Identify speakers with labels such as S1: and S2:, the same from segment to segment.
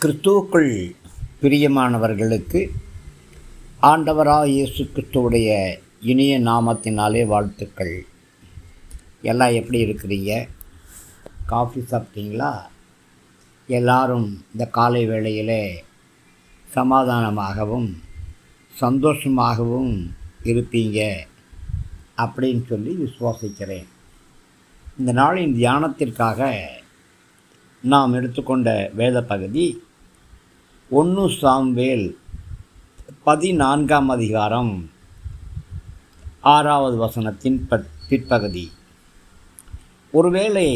S1: கிறிஸ்துவுக்குள் பிரியமானவர்களுக்கு ஆண்டவராகிய இயேசு கிறிஸ்துவுடைய இனிய நாமத்தினாலே வாழ்த்துக்கள். எல்லாம் எப்படி இருக்கிறீங்க? காஃபி சாப்பிட்டீங்களா? எல்லாரும் இந்த காலை வேளையிலே சமாதானமாகவும் சந்தோஷமாகவும் இருப்பீங்க அப்படின்னு சொல்லி விசுவாசிக்கிறேன். இந்த நாளின் தியானத்திற்காக நாம் எடுத்துக்கொண்ட வேத பகுதி 1 சாமுவேல் 14ஆம் அதிகாரம் 6வது வசனத்தின் பிற்பகுதி. ஒருவேளை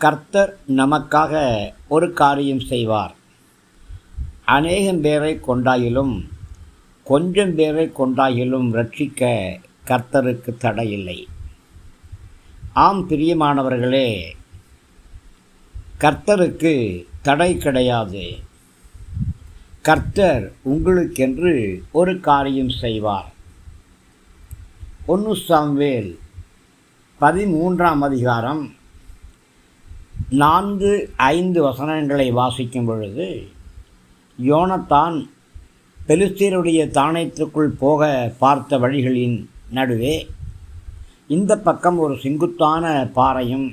S1: கர்த்தர் நமக்காக ஒரு காரியம் செய்வார். அநேகம் பேரை கொண்டாயிலும் கொஞ்சம் பேரை கொண்டாயிலும் ரட்சிக்க கர்த்தருக்கு தடையில்லை. ஆம் பிரியமானவர்களே, கர்த்தருக்கு தடை கிடையாது. கர்த்தர் உங்களுக்கென்று ஒரு காரியம் செய்வார். 1 சாமுவேல் 13ஆம் அதிகாரம் 4-5 வசனங்களை வாசிக்கும் பொழுது, யோனத்தான் பெலிஸ்தீருடைய தானியத்திற்குள் போக பார்த்த வழிகளின் நடுவே இந்த பக்கம் ஒரு செங்குத்தான பாறையும்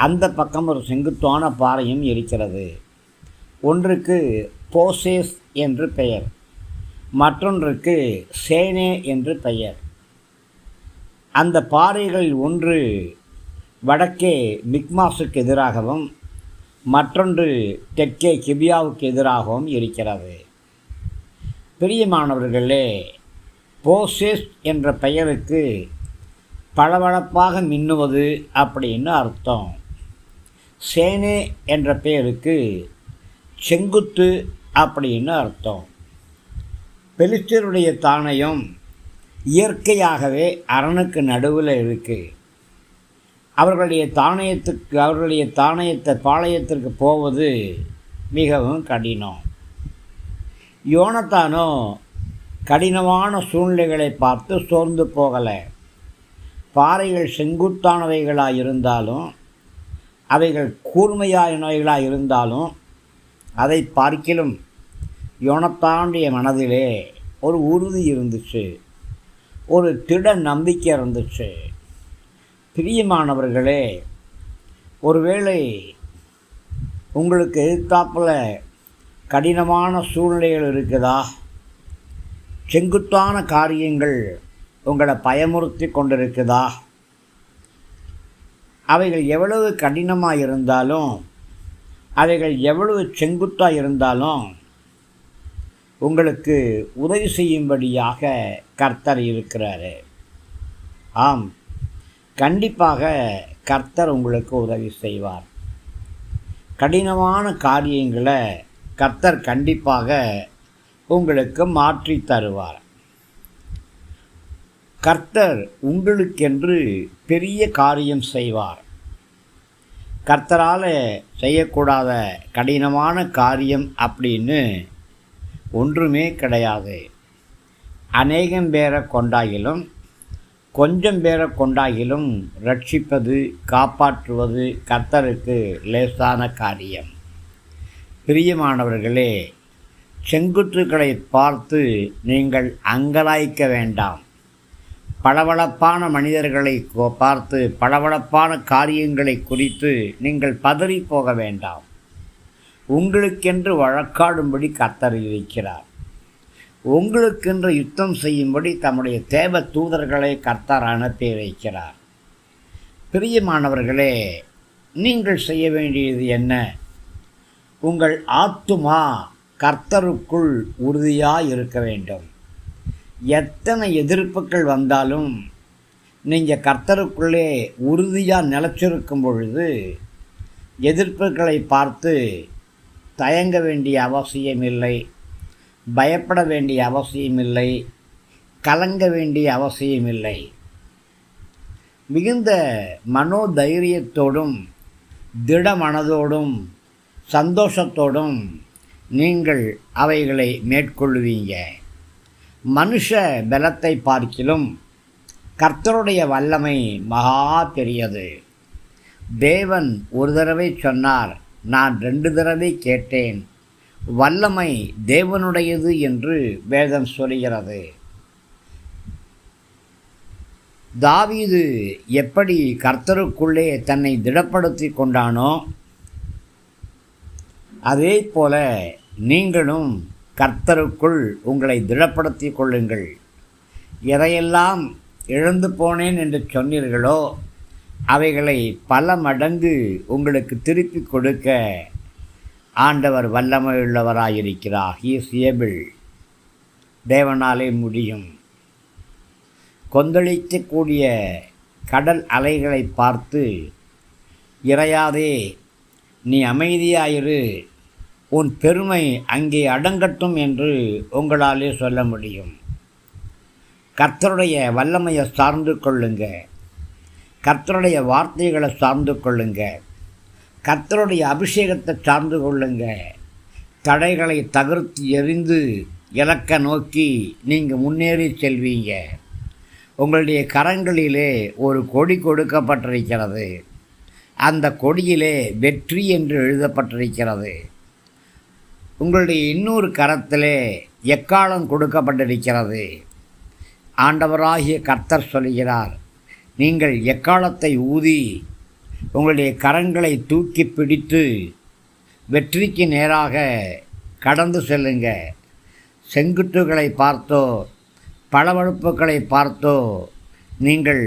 S1: அந்த பக்கம் ஒரு செங்குத்தான பாறையும் இருக்கிறது. ஒன்றுக்கு போசேஸ் என்று பெயர், மற்றொன்றுக்கு சேனே என்று பெயர். அந்த பாறைகளில் ஒன்று வடக்கே மிக்மாஸுக்கு எதிராகவும் மற்றொன்று தெற்கே கிபியாவுக்கு எதிராகவும் இருக்கிறது. பிரியமானவர்களே, போசேஸ் என்ற பெயருக்கு பளபளப்பாக மின்னுவது அப்படின்னு அர்த்தம். சேனே என்ற பெயருக்கு செங்குத்து அப்படின்னு அர்த்தம். பெலிஸ்தருடைய தானியம் இயற்கையாகவே அரணுக்கு நடுவில் இருக்குது. அவர்களுடைய தானியத்தை பாளையத்திற்கு போவது மிகவும் கடினம். யோனத்தானோ கடினமான சூழ்நிலைகளை பார்த்து சோர்ந்து போகலை. பாறைகள் செங்குத்தானவைகளாக இருந்தாலும் அவைகள் கூர்மையானவைகளாக இருந்தாலும் அதை பார்க்கிலும் யோனத்தானுடைய மனதிலே ஒரு உறுதி இருந்துச்சு, ஒரு திட நம்பிக்கை இருந்துச்சு. பிரியமானவர்களே, ஒருவேளை உங்களுக்கு எதிர்த்தாப்பில் கடினமான சூழ்நிலைகள் இருக்குதா? செங்குத்தான காரியங்கள் உங்களை பயமுறுத்தி கொண்டிருக்குதா? அவைகள் எவ்வளவு கடினமாக இருந்தாலும், அவைகள் எவ்வளவு செங்குத்தாக இருந்தாலும் உங்களுக்கு உதவி செய்யும்படியாக கர்த்தர் இருக்கிறார். ஆம், கண்டிப்பாக கர்த்தர் உங்களுக்கு உதவி செய்வார். கடினமான காரியங்களை கர்த்தர் கண்டிப்பாக உங்களுக்கு மாற்றி தருவார். கர்த்தர் உங்களுக்கென்று பெரிய காரியம் செய்வார். கர்த்தரால் செய்யக்கூடாத கடினமான காரியம் அப்படின்னு ஒன்றுமே கிடையாது. அநேகம் பேரை கொண்டாயிலும் கொஞ்சம் பேரை கொண்டாயிலும் ரட்சிப்பது, காப்பாற்றுவது கர்த்தருக்கு லேசான காரியம். பிரியமானவர்களே, செங்குத்துக்களை பார்த்து நீங்கள் அங்கலாய்க்க வேண்டாம். பளபளப்பான மனிதர்களை பார்த்து பளபளப்பான காரியங்களை குறித்து நீங்கள் பதறி போக வேண்டாம். உங்களுக்கென்று வழக்காடும்படி கர்த்தர் இருக்கிறார். உங்களுக்கென்று யுத்தம் செய்யும்படி தம்முடைய தேவ தூதர்களை கர்த்தர் அனுப்பி வைக்கிறார். பிரியமானவர்களே, நீங்கள் செய்ய வேண்டியது என்ன? உங்கள் ஆத்துமா கர்த்தருக்குள் உறுதியாக இருக்க வேண்டும். எத்தனை எதிர்ப்புகள் வந்தாலும் நீங்கள் கர்த்தருக்குள்ளே உறுதியாக நிலைச்சிருக்கும் பொழுது எதிர்ப்புகளை பார்த்து தயங்க வேண்டிய அவசியமில்லை, பயப்பட வேண்டிய அவசியமில்லை, கலங்க வேண்டிய அவசியமில்லை. மிகுந்த மனோதைரியத்தோடும் திட மனதோடும் சந்தோஷத்தோடும் நீங்கள் அவைகளை மேற்கொள்வீங்க. மனுஷ பலத்தை பார்க்கிலும் கர்த்தருடைய வல்லமை மகா பெரியது. தேவன் ஒரு தடவை சொன்னார், நான் 2 தடவை கேட்டேன், வல்லமை தேவனுடையது என்று வேதம் சொல்கிறது. தாவீது எப்படி கர்த்தருக்குள்ளே தன்னை திடப்படுத்தி கொண்டானோ அதே போல நீங்களும் கர்த்தருக்குள் உங்களை திடப்படுத்தி கொள்ளுங்கள். எதையெல்லாம் இழந்து போனேன் என்று சொன்னீர்களோ அவைகளை பல மடங்கு உங்களுக்கு திருப்பி கொடுக்க ஆண்டவர் வல்லமையுள்ளவராயிருக்கிறார். He is able. தேவனாலே முடியும். கொந்தளிக்கக்கூடிய கடல் அலைகளை பார்த்து, இறையாதே, நீ அமைதியாயிரு, உன் பெருமை அங்கே அடங்கட்டும் என்று உங்களாலே சொல்ல முடியும். கர்த்தருடைய வல்லமையை சார்ந்து கொள்ளுங்க. கர்த்தருடைய வார்த்தைகளை சார்ந்து கொள்ளுங்க. கர்த்தருடைய அபிஷேகத்தை சார்ந்து கொள்ளுங்க. தடைகளை தகர்த்து எறிந்து இலக்க நோக்கி நீங்கள் முன்னேறி செல்வீங்க. உங்களுடைய கரங்களிலே ஒரு கொடி கொடுக்கப்பட்டிருக்கிறது. அந்த கொடியிலே வெற்றி என்று எழுதப்பட்டிருக்கிறது. உங்களுடைய இன்னொரு கரத்திலே எக்காலம் கொடுக்கப்பட்டிருக்கிறது. ஆண்டவராகிய கர்த்தர் சொல்கிறார், நீங்கள் எக்காலத்தை ஊதி உங்களுடைய கரங்களை தூக்கி பிடித்து வெற்றிக்கு நேராக கடந்து செல்லுங்க. செங்குட்டுகளை பார்த்தோ பளவழுப்புகளை பார்த்தோ நீங்கள்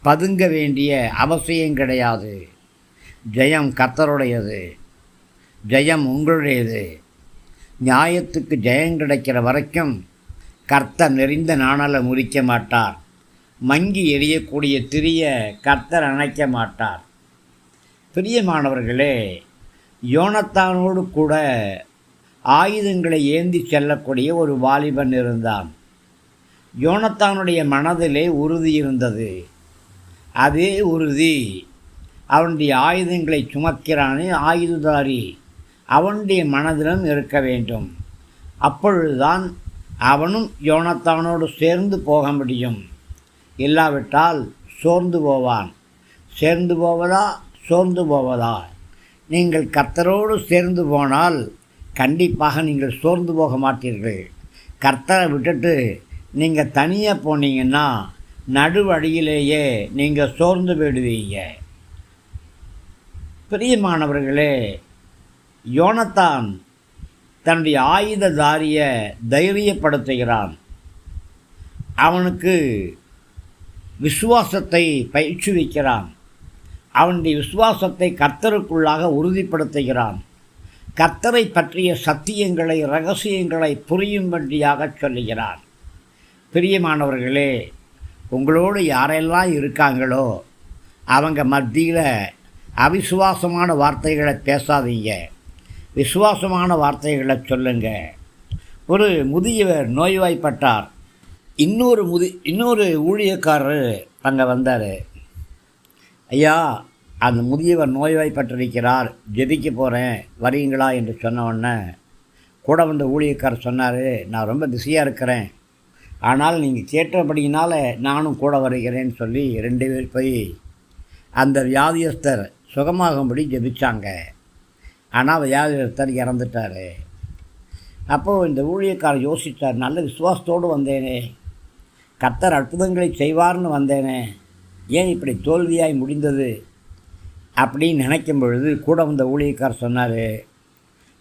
S1: பதுங்க வேண்டிய அவசியம் கிடையாது. ஜெயம் கர்த்தருடையது. ஜெயம் உங்களுடையது. நியாயத்துக்கு ஜெயம் கிடைக்கிற வரைக்கும் கர்த்தர் நெறிந்த நாணலை முறிக்க மாட்டார். மங்கி எரியக்கூடிய திரிய கர்த்தர் அணைக்க மாட்டார். பிரியமானவர்களே, யோனத்தானோடு கூட ஆயுதங்களை ஏந்தி செல்லக்கூடிய ஒரு வாலிபன் இருந்தான். யோனத்தானுடைய மனதிலே உறுதி இருந்தது. அதே உறுதி அவனுடைய ஆயுதங்களை சுமக்கிறானே ஆயுததாரி, அவனுடைய மனதிலும் இருக்க வேண்டும். அப்பொழுதுதான் அவனும் யோனத்தானோடு சேர்ந்து போக முடியும். இல்லாவிட்டால் சோர்ந்து போவான். சேர்ந்து போவதா சோர்ந்து போவதா? நீங்கள் கர்த்தரோடு சேர்ந்து போனால் கண்டிப்பாக நீங்கள் சோர்ந்து போக மாட்டீர்கள். கர்த்தரை விட்டுட்டு நீங்கள் தனியாக போனீங்கன்னா நடுவழியிலேயே நீங்கள் சோர்ந்து போயிடுவீங்க. பிரியமானவர்களே, யோனத்தான் தன்னுடைய ஆயுததாரியை தைரியப்படுத்துகிறான். அவனுக்கு விசுவாசத்தை பயிற்றுவிக்கிறான். அவனுடைய விசுவாசத்தை கர்த்தருக்குள்ளாக உறுதிப்படுத்துகிறான். கர்த்தரை பற்றிய சத்தியங்களை இரகசியங்களை புரியும்படியாக சொல்லுகிறான். பிரியமானவர்களே, உங்களோடு யாரெல்லாம் இருக்காங்களோ அவங்க மத்தியில் அவிசுவாசமான வார்த்தைகளை பேசாதீங்க. விசுவாசமான வார்த்தைகளை சொல்லுங்க. ஒரு முதியவர் நோய்வாய்ப்பட்டார். இன்னொரு ஊழியக்காரர் அங்கே வந்தார். ஐயா, அந்த முதியவர் நோய்வாய்ப்பட்டிருக்கிறார், ஜெபிக்க போகிறேன், வரீங்களா என்று சொன்ன உடனே கூட வந்த ஊழியக்காரர் சொன்னார், நான் ரொம்ப பிஸியாக இருக்கிறேன், ஆனால் நீங்கள் கேட்டபடியினால நானும் கூட வருகிறேன்னு சொல்லி 2 பேர் போய் அந்த வியாதியஸ்தர் சுகமாகும்படி ஜெபிச்சாங்க. ஆனால் வியாதியஸ்தர் இறந்துட்டார். அப்போது இந்த ஊழியக்காரர் யோசித்தார், நல்ல விசுவாசத்தோடு வந்தேனே, கர்த்தர் அற்புதங்களை செய்வார்னு வந்தேனே, ஏன் இப்படி தோல்வியாய் முடிந்தது அப்படின்னு நினைக்கும் பொழுது கூட வந்த ஊழியக்காரர் சொன்னார்,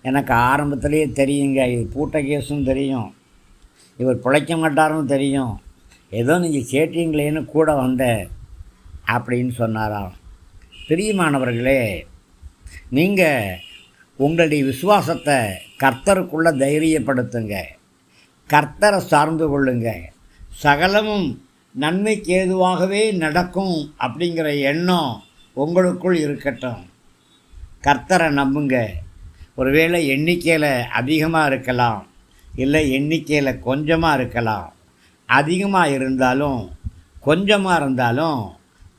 S1: எனக்கு ஆரம்பத்திலேயே தெரியுங்க, இது பூட்ட கேஸும் தெரியும், இவர் பிழைக்க மாட்டாருன்னு தெரியும், ஏதோ நீங்கள் கேட்டீங்களேன்னு கூட வந்தேன் அப்படின்னு சொன்னாராம். பிரியமானவர்களே, நீங்கள் உங்களுடைய விசுவாசத்தை கர்த்தருக்குள்ளே தைரியப்படுத்துங்க. கர்த்தரை சார்ந்து கொள்ளுங்க. சகலமும் நன்மைக்கு ஏதுவாகவே நடக்கும் அப்படிங்கிற எண்ணம் உங்களுக்குள் இருக்கட்டும். கர்த்தரை நம்புங்க. ஒருவேளை எண்ணிக்கையில் அதிகமாக இருக்கலாம், இல்லை எண்ணிக்கையில் கொஞ்சமாக இருக்கலாம். அதிகமாக இருந்தாலும் கொஞ்சமாக இருந்தாலும்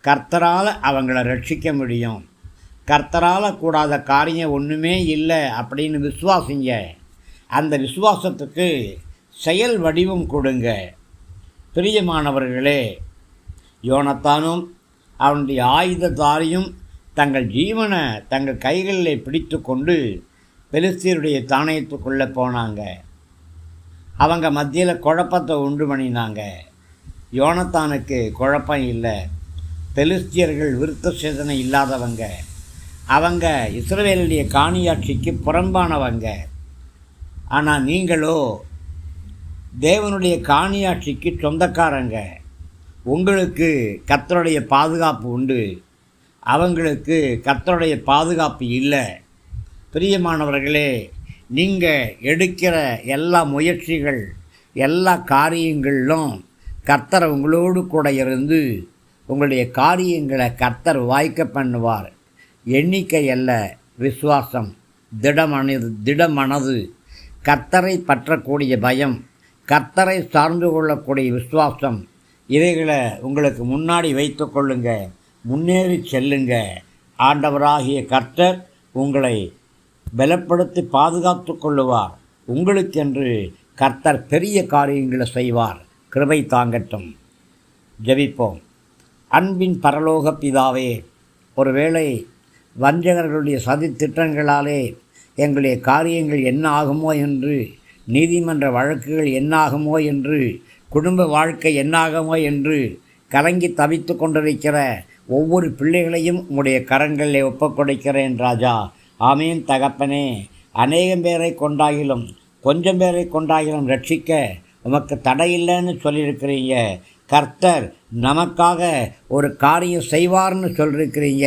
S1: கர்த்தரால் அவங்கள ரட்சிக்க முடியும். கர்த்தரால் கூடாத காரியம் ஒன்றுமே இல்லை அப்படின்னு விசுவாசிங்க. அந்த விசுவாசத்துக்கு செயல் வடிவம் கொடுங்க. பிரியமானவர்களே, யோனத்தானும் அவனுடைய ஆயுததாரியும் தங்கள் ஜீவனை தங்கள் கைகளில் பிடித்து கொண்டு பெலிஸ்தியருடைய தானியத்துக்குள்ளே போனாங்க. அவங்க மத்தியில் குழப்பத்தை உண்டு பண்ணினாங்க. யோனத்தானுக்கு குழப்பம் இல்லை. பெலிஸ்தியர்கள் விருத்த சேதனை இல்லாதவங்க. அவங்க இஸ்ரவேலுடைய காணியாட்சிக்கு புறம்பானவங்க. ஆனால் நீங்களோ தேவனுடைய காணியாட்சிக்கு சொந்தக்காரங்க. உங்களுக்கு கர்த்தருடைய பாதுகாப்பு உண்டு, அவங்களுக்கு கர்த்தருடைய பாதுகாப்பு இல்லை. பிரியமானவர்களே, நீங்கள் எடுக்கிற எல்லா முயற்சிகள், எல்லா காரியங்களிலும் கர்த்தர் உங்களோடு கூட இருந்து உங்களுடைய காரியங்களை கர்த்தர் வாய்க்க பண்ணுவார். எண்ணிக்கை அல்ல, விசுவாசம், திடமனது, கர்த்தரை பற்றக்கூடிய பயம், கர்த்தரை சார்ந்து கொள்ளக்கூடிய விசுவாசம், இவைகளை உங்களுக்கு முன்னாடி வைத்து கொள்ளுங்க. முன்னேறி செல்லுங்க. ஆண்டவராகிய கர்த்தர் உங்களை பலப்படுத்தி பாதுகாத்து கொள்ளுவார். உங்களுக்கென்று கர்த்தர் பெரிய காரியங்களை செய்வார். கிருபை தாங்கட்டும். ஜெபிப்போம். அன்பின் பரலோக பிதாவே, ஒருவேளை வஞ்சகர்களுடைய சதி திட்டங்களாலே எங்களுடைய காரியங்கள் என்ன ஆகுமோ என்று, நீதிமன்ற வழக்குகள் என்னாகுமோ என்று, குடும்ப வாழ்க்கை என்னாகுமோ என்று கலங்கி தவித்து கொண்டிருக்கிற ஒவ்வொரு பிள்ளைகளையும் உம்முடைய கரங்களில் ஒப்புக்கொடுக்கிறேன் ராஜா. ஆமீன் தகப்பனே. அநேகம் பேரை கொண்டாகிலும் கொஞ்சம் பேரை கொண்டாகிலும் ரட்சிக்க உமக்கு தடையில்லைன்னு சொல்லியிருக்கிறீங்க. கர்த்தர் நமக்காக ஒரு காரியம் செய்வார்னு சொல்லியிருக்கிறீங்க.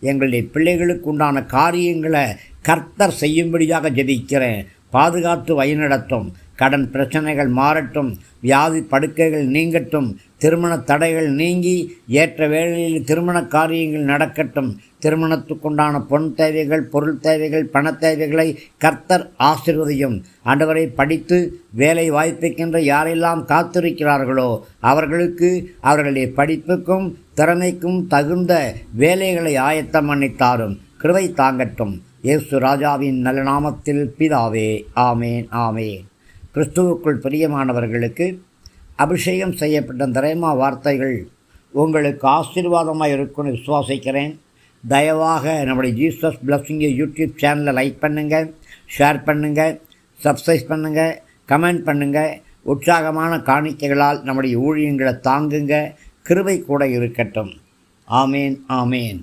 S1: எங்களுடைய பிள்ளைகளுக்கு உண்டான காரியங்களை கர்த்தர் செய்யும்படியாக ஜெபிக்கிறேன். பாதுகாத்து வழிநடத்தும். கடன் பிரச்சனைகள் மாறட்டும், வியாதி படுக்கைகள் நீங்கட்டும், திருமண தடைகள் நீங்கி ஏற்ற வேளையில் திருமண காரியங்கள் நடக்கட்டும். திருமணத்துக்குண்டான பொன் தேவைகள், பொருள் தேவைகள், பண தேவைகளை கர்த்தர் ஆசீர்வதியும். ஆண்டவரை படித்து வேலை வாய்ப்புக்கென்று யாரெல்லாம் காத்திருக்கிறார்களோ அவர்களுக்கு அவர்களுடைய படிப்புக்கும் திறமைக்கும் தகுந்த வேலைகளை ஆயத்தம் பண்ணித்தாரும். கிருபை தாங்கட்டும். இயேசு ராஜாவின் நல்ல நாமத்தில் பிதாவே. ஆமேன், ஆமேன். கிறிஸ்துவுக்குள் பிரியமானவர்களுக்கு அபிஷேகம் செய்யப்பட்ட திரைமா வார்த்தைகள் உங்களுக்கு ஆசீர்வாதமாக இருக்கும்னு விசுவாசிக்கிறேன். தயவாக நம்முடைய ஜீசஸ் பிளஸிங் யூடியூப் சேனலை லைக் பண்ணுங்கள், ஷேர் பண்ணுங்கள், சப்ஸ்கிரைப் பண்ணுங்கள், கமெண்ட் பண்ணுங்கள். உற்சாகமான காணிக்கைகளால் நம்முடைய ஊழியங்களை தாங்குங்க. கிருபை கூட இருக்கட்டும். ஆமேன், ஆமேன்.